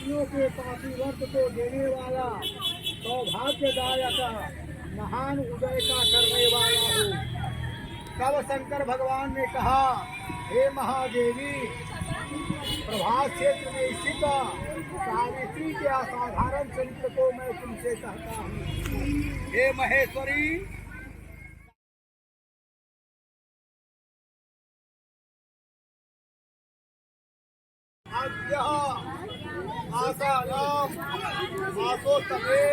स्त्रियों के पातिव्रत को देने वाला, सौभाग्यदायक, महान उदय का करने वाला हूँ। तब शंकर भगवान ने कहा, हे महादेवी, प्रभास क्षेत्र में स्थित सावित्री के असाधारण चरित्र को मैं तुमसे कहता हूँ। हे महेश्वरी, आसानाम आसो तमे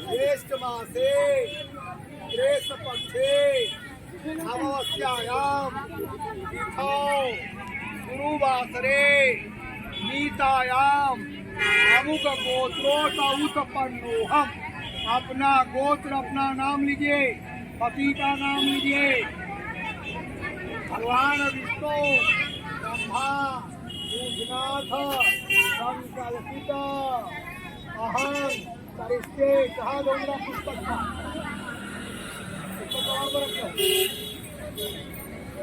ज्येष्ठ मासे कृष्ण पक्षे अमावस्यायाम तिथौ गुरुवासरे नीतायाम अमुक गोत्रोत्पन्नोहम। अपना गोत्र, अपना नाम लीजिए, पति का नाम लीजिए। भगवान विष्णु ब्रह्मा पूजनाथ संकल्पित अहम करिष्ये। कहा दूंगा पुस्तक का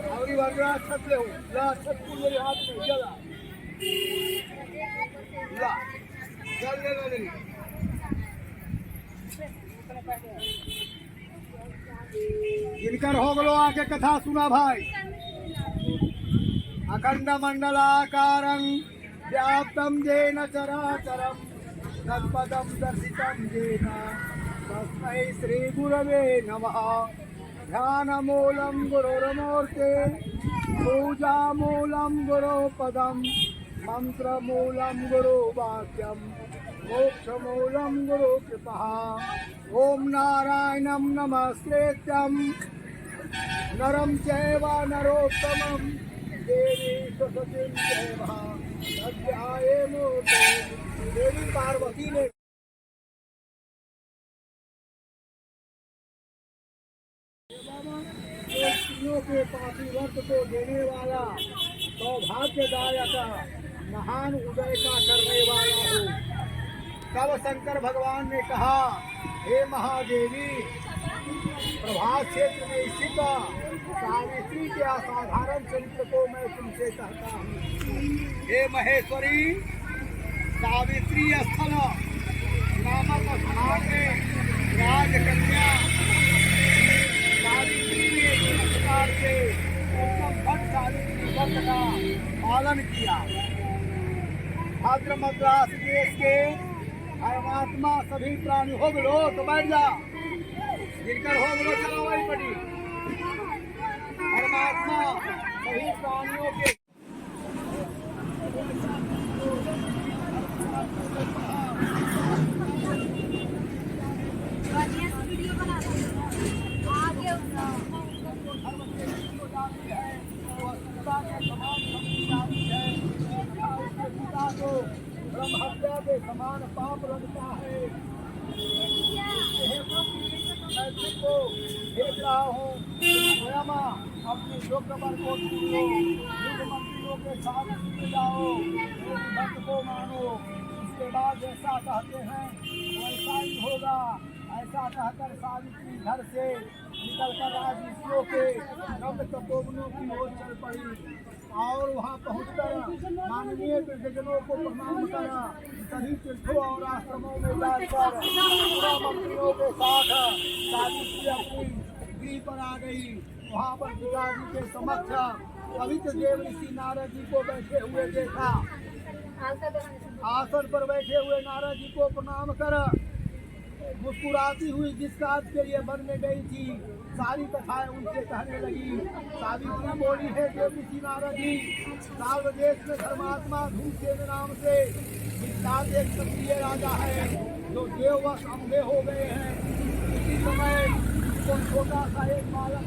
अगली बार छत ले हूँ, छत को मेरे हाथ में चला ला चल ले जिनकर हो गलो आके कथा सुना भाई। अखंड मंडलाकारं व्याप्तं येन चराचरं तत्पदं दर्शितं येन तस्मै श्री गुरवे नमः। ध्यानमूलं गुरुर्मूर्ते पूजामूलं गुरुपदं मंत्रमूलं गुरुवाक्यं मोक्षमूलं गुरुकृपः। ओम नारायणं नमस्कृत्यं नरं चैव नरोत्तमं देवी सरस्वतीं चैव तस्मै देवी पार्वती ने स्त्रियों के पातिव्रत को देने वाला, सौभाग्यदायक, महान उदय का करने वाला हूँ। तब शंकर भगवान ने कहा, हे महादेवी, प्रभास क्षेत्र में स्थित सावित्री के असाधारण चरित्र को मैं तुमसे कहता हूँ। हे महेश्वरी, सावित्री स्थल नामक स्थान में राजकन्या सावित्री ने इस प्रकार से उत्तम भट्ट सावित्री व्रत का पालन किया। भाद्र मद्रास देश के धर्मात्मा सभी प्राणी हो गलो तो बैठ जा, जिनकर हो गलो चलो वही पड़ी। धर्मात्मा सभी प्राणियों के ब्रह्म हत्या के समान पाप लगता है। मैं तुमको देख रहा हूँ, स्वयं अपने योग्य बल को चुनो, युग मंत्रियों के साथ जुड़ जाओ, मेरी भक्त को मानो। इसके बाद जैसा कहते हैं वैसा ही होगा। ऐसा कहकर सावित्री घर से निकलकर राजऋषियों के नव तपोवनों की ओर चल पड़ी और वहाँ पहुँचकर माननीय वृद्धजनों को प्रणाम करा। सभी तीर्थों और आश्रमों में जाकर पूरा मंत्रियों के साथ सावित्री अपनी गृह पर आ गई। वहाँ पर पिताजी के समक्ष पवित्र देव ऋषि नारद जी को बैठे हुए देखा। आसन पर बैठे हुए नारद जी को प्रणाम कर मुस्कुराती हुई जिस काज के लिए वन में गई थी सारी कथाएं उनसे कहने लगी। सावित्री बोली, है देव ऋषि नारद जी, साल देश में धर्मात्मा धूमसेन नाम से विख्यात एक क्षत्रिय राजा है जो देववश अंधे हो गए हैं। इसी समय तो छोटा सा एक बालक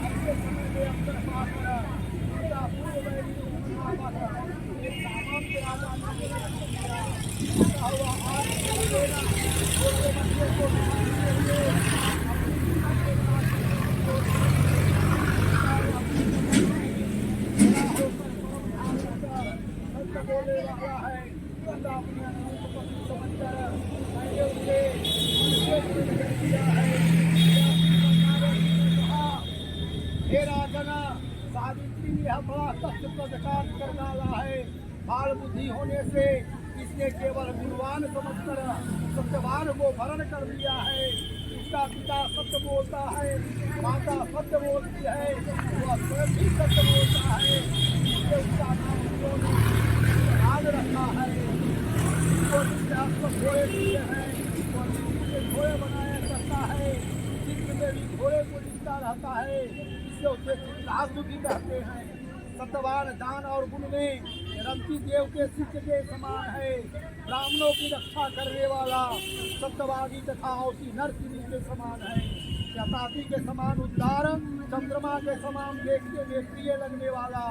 अपने समय में अवसर पाकर पूर्व एक सामान्य राजा सावित्री यह बड़ा कष्टप्रद कार्य कर डाला है। बाल बुद्धि होने से इसने केवल गुणवान समझकर सत्यवान को वरण कर लिया है। उसका पिता सत्य बोलता है, माता सत्य बोलती है, वह स्वयं भी सत्य बोलता है, इसलिए उसका नाम उन्होंने याद रखा है। उसको जिसके हाथ पर घोड़े दिए हैं वह उसके घोड़े बनाया करता है। चित्र में भी घोड़े को लिखता रहता है, इससे उसे चित्रासु भी कहते हैं। सत्यवान दान और गुण में रमती देव के शिष्य के समान है। ब्राह्मणों की रक्षा करने वाला सत्यवादी तथा औसी नरसिंह के समान है। यथार्थी के समान उद्धार, चंद्रमा के समान देखने में प्रिय लगने वाला,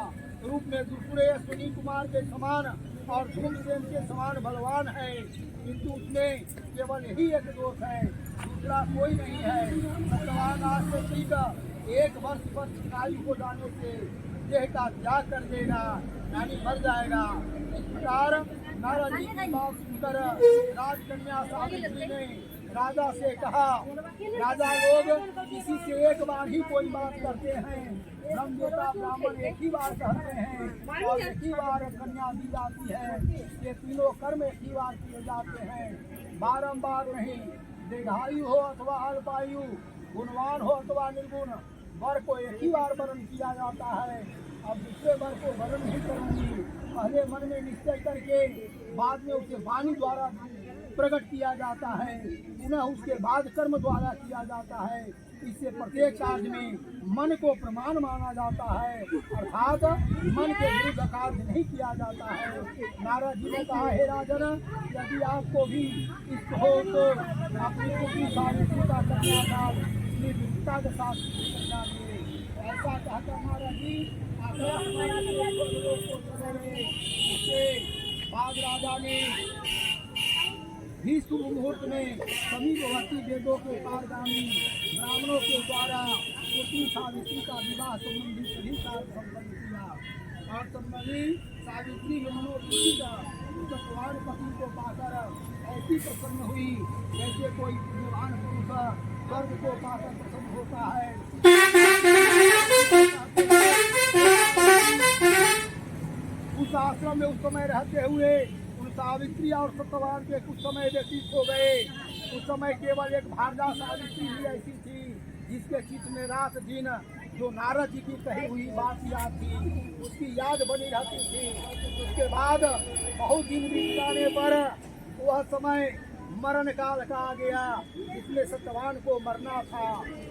रूप में दुर्गुणे अश्विनी कुमार के समान और धूमसेन के समान बलवान है, किंतु उसमें केवल यही एक दोष है, दूसरा कोई नहीं है। सत्यवान आज से ठीक 1 वर्ष पर शिकारी को जाने से देह का त्याग कर देगा, यानी मर जाएगा। इस प्रकार नारद जी की बात सुनकर राजकन्या सावित्री ने राजा से कहा, राजा लोग किसी से एक बार ही कोई बात करते हैं, ब्रह्मदेवता ब्राह्मण एक ही बार कहते हैं और एक ही बार कन्या दी जाती है। ये तीनों कर्म एक ही बार किए जाते हैं, बारंबार नहीं। दीर्घायु हो अथवा अल्पायु, गुणवान हो अथवा निर्गुण, वर को एक ही बार वर्ण किया जाता है। अब दूसरे वर को वर्ण नहीं करूंगी, पहले मन में निश्चय करके बाद में उसे वाणी द्वारा प्रकट किया जाता है, पुनः उसके बाद कर्म द्वारा किया जाता है। इससे प्रत्येक कार्य में मन को प्रमाण माना जाता है, अर्थात मन के विरुद्ध कार्य नहीं किया जाता है। नारद जी ने कहा, हे राजन, यदि आपको भी इष्ट हो तो अपनी पुत्री सावित्री का कन्यादान निर्भीकता के साथ करना चाहिए। ऐसा कहकर नारद जी उसके बाद राजा ने भी शुभ मुहूर्त में समीपवर्ती वेदों के पारगामी ब्राह्मणों के द्वारा पुत्री सावित्री का विवाह संबंधी सभी कार्य संपन्न किया और संबंधी सावित्री सत्यवान पति को पाकर ऐसी प्रसन्न हुई जैसे कोई विद्वान पुरुष स्वर्ग को पाकर प्रसन्न होता है। उस आश्रम में उस समय रहते हुए सावित्री और सत्यवान के कुछ समय व्यतीत हो गए। उस समय केवल एक भारदा सावित्री ही ऐसी थी जिसके चित्त में रात दिन जो नारद जी की कही हुई बात याद थी, उसकी याद बनी रहती थी। उसके बाद बहुत दिन बीत जाने पर वह समय मरण काल का आ गया, इसलिए सत्यवान को मरना था।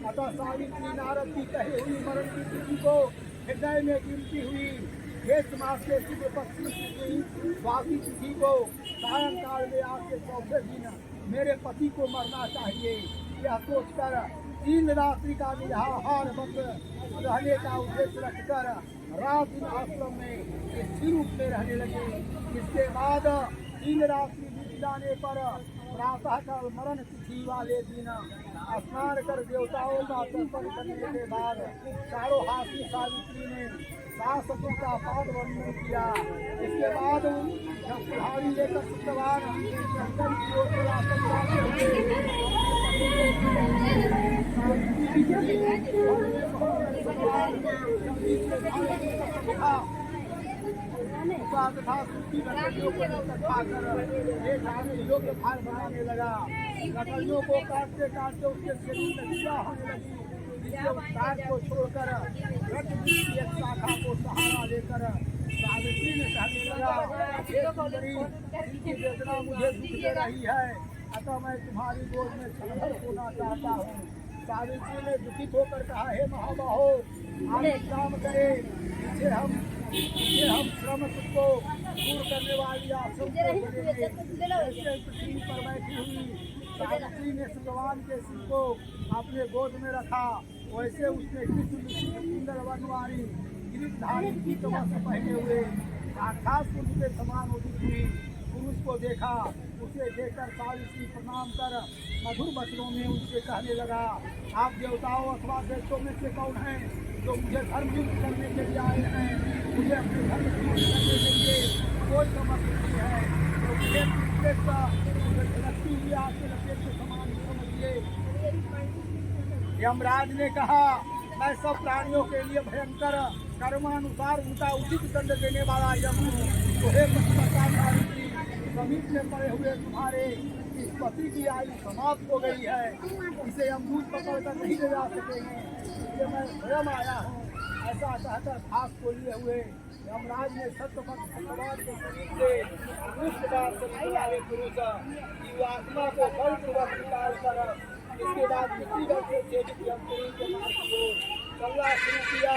अतः सावित्री नारद की कही हुई मरण की तिथि को हृदय में गिनती हुई। ज्येष्ठ मास के शुक्ल पक्ष की द्वादशी तिथि को सायंकाल में आज के 4वें दिन मेरे पति को मरना चाहिए, यह सोचकर 3 रात्रि का निराहार बंद रहने का उद्देश्य रखकर रात दिन आश्रम में स्थिर रूप में रहने लगे। इसके बाद 3 रात्रि बीत जाने पर प्रातःकाल मरण तिथि वाले दिन स्नान कर देवताओं का दर्शन करने के बाद चारों हाथी सावित्री ने सास ससुर का पाद वर्णन किया। इसके बाद जब कुल्हाड़ी लेकर सत्यवान शंकर की ओर तथा सूखी लकड़ियों को खाकर योग्य भार बनाने लगा। लकड़ियों को काटते काटते उसके शरीर में पीड़ा होने लगी, जिससे उस काट को छोड़कर की एक शाखा को सहारा लेकर सावित्री ने कहने लगा, हे सुंदरी, इनकी वेदना मुझे दुख दे रही है, अतः मैं तुम्हारी गोद में संघर्ष होना चाहता हूँ। सावित्री ने दुखित होकर कहा, हे महाबाहो, आप काम करें, इसे हम श्रम को दूर करने वाली आश्रम को बनेंगे। ऐसे पृथ्वी पर बैठी हुई सावित्री ने सत्यवान के सिर को अपने गोद में रखा। वैसे उसने कृष्ण सुंदर वनवारी गिरिधारी की तमस पहने हुए साक्षात पुरुष के समान उदित हुई पुरुष को देखा। उसे देखकर सावित्री प्रणाम कर मधुर वचनों में उनसे कहने लगा, आप देवताओं अथवा दैत्यों में से कौन हैं जो मुझे धर्मयुक्त करने के लिए आए हैं? मुझे अपने धर्म युक्त करने के लिए कोई समझ नहीं है, तो मुझे रखती हुई आपके लपेट के समान समझिए। यमराज ने कहा, मैं सब प्राणियों के लिए भयंकर कर्मानुसार उनका उचित दंड देने वाला यम हूँ। तो हे पतिव्रता सावित्री, समीप में पड़े हुए तुम्हारे इस पति की आयु समाप्त हो गई है, इसे यमदूत पकड़कर नहीं ले जा सकेंगे, इसलिए मैं स्वयं आया हूँ। ऐसा कहकर घास को लिए हुए यमराज ने सत्यपथ भगवान के शरीर से उस प्रकार शरीर वाले पुरुष जीवात्मा को बलपूर्वक निकाल कर इसके बाद मिट्टी का से छेदित यमपुरी के मार्ग को चलना शुरू किया।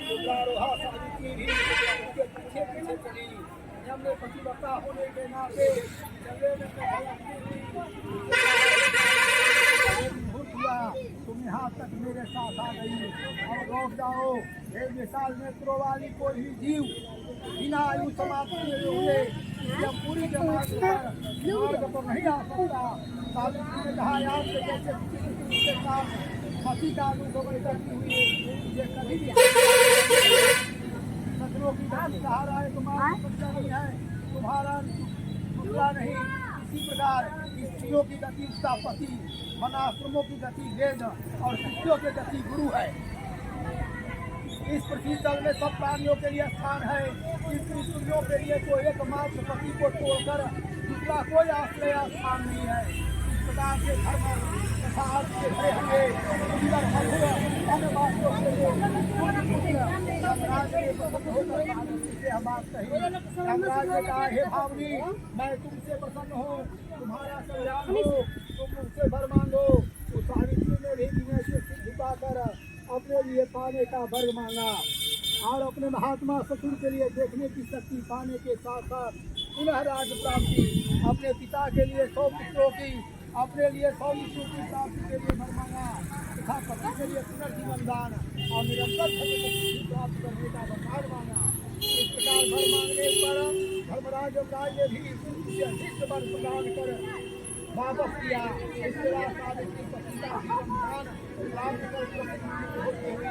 रुद्रारोहा सावित्री भी उनके पीछे पीछे चली। हमने पतिव्रता होने के नाते चलने में तुम यहाँ तक मेरे साथ आ गई और लौट जाओ। हे विशाल नेत्रों वाली कोई भी जीव बिना आयु समाप्त किए हुए जब पूरी के मार्ग पर नहीं आ सकता। सावित्री ने कहा, यार से जैसे के साथ पति का अनुगमन करती हुई ये कभी भी सत्रों की धरती सहारा है, तुम्हारा बच्चा नहीं है, तुम्हारा टुकड़ा नहीं। इसी प्रकार स्त्रियों की गति उसका पति, वनाश्रमों की गति वेद और शिष्यों की गति गुरु है। इस पृथ्वी तल में सब प्राणियों के लिए स्थान है, इन स्त्रियों के लिए तो एकमात्र पति को छोड़कर दूसरा कोई आश्रय स्थान नहीं है। इस प्रकार से धर्म तथा अर्थ से भरे हुए सुंदर मधुर अन्य बातों के लिए यमराज ने प्रसन्न होकर सावित्री से हम बात कही। यमराज ने कहा, हे भावनी, मैं तुमसे प्रसन्न हूँ, तुम्हारा कल्याण हो, तुम मुझसे वर मांगो। तो सावित्री ने भी विनय से सिर झुकाकर अपने लिए पाने का वर मांगा और अपने महात्मा ससुर के लिए देखने की शक्ति पाने के साथ साथ पुनः राज्य प्राप्ति, अपने पिता के लिए 100 पुत्रों की, अपने लिए 100 विष्णु की प्राप्ति के लिए वर मांगा तथा पति के लिए पुनर्जीवन दान और निरंतर प्राप्त करने का वरदान मांगा। इस प्रकार वर मांगने पर धर्मराज यमराज ने भी अधिक वर प्रदान कर वापस किया। इसके बाद सावित्री पति का जीवन दान प्राप्त कर होते हुए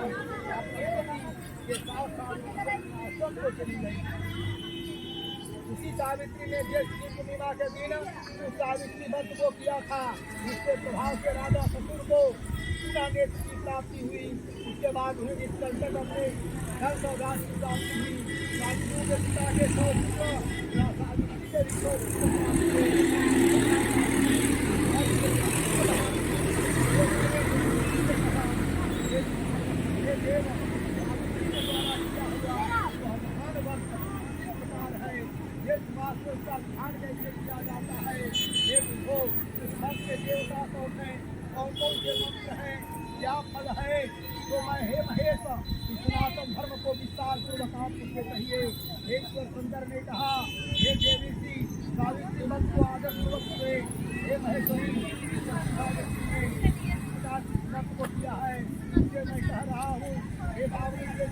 अपने पति के साथ आश्रम को चली गई। उसी सावित्री ने ज्येष्ठ पूर्णिमा के दिन उस सावित्री व्रत को किया था, जिसके प्रभाव से राजा ससुर को सीता नेत्र की प्राप्ति हुई। उसके बाद उन्हें इस संकट अपने धन और राज की प्राप्ति हुई। सावित्री के पिता के 100 पुत्र या सावित्री के 100 का ध्यान कैसे किया जाता है। हे विभो, इस मन के देवता कौन है, कौन कौन से मंत्र हैं, क्या फल है, तो मैं हे महेश इस सनातन धर्म को विस्तार पूर्वक आप मुझे कहिए। ईश्वर सुंदर ने कहा, हे देवी श्री सावित्री मंत्र को आदर पूर्वक हुए। हे महेश्वरी, मंत्र को किया है, इसलिए मैं कह रहा हूँ। हे बाबरी के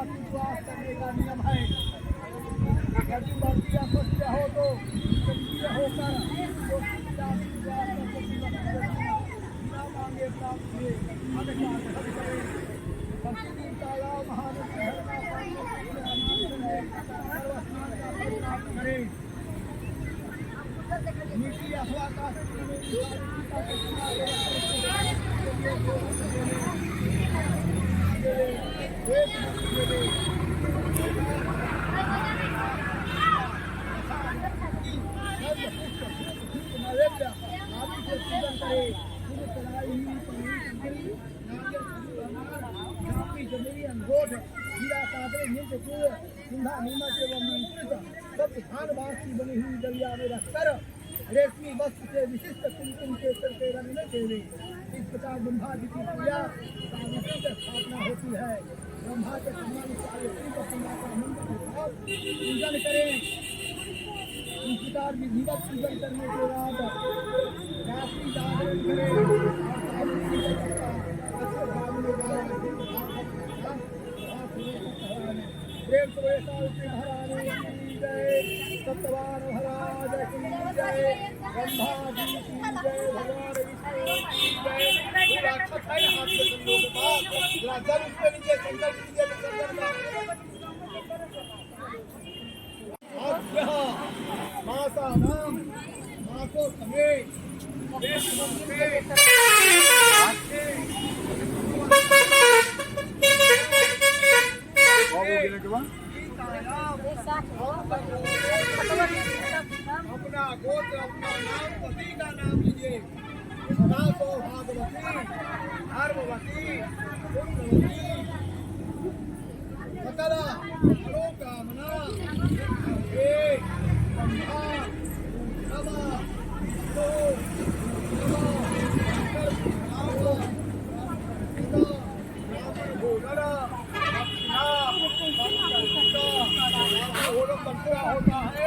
विश्वास करने का नियम है। यदि वर्तिया सत्य हो तो होकर बिना मांगे प्राप्त हुए अधिकार करें। भक्ति तालाब महानदी करें। नीति अथवा का बनी हुई दलिया में रखकर रेशमी वस्त्र से विशिष्ट कुमकुम के के रंग में देवे। इस प्रकार ब्रह्मा जी की पूजा सावित्री की स्थापना होती है। ब्रह्मा के सम्मान सावित्री को पूजन करें। इस प्रकार विधिवत पूजन करने के बाद रात्रि जागरण करें और सावित्री प्रेम से सावित्री महारानी जय, सत्यवान महाराज की जय, ब्रह्मा जी की जय, भगवान विष्णु की जय। राक्षस है हाथ में संयोग के पास जल उसके नीचे संकल्प कीजिए मासा नाम मासो समय अपना गोत्र अपना नाम पति का नाम लीजिए। सदा सौभाग्यवती धर्मवती पुण्यवती सकल मनोकामना हे ब्रह्मा नमः तो होता है।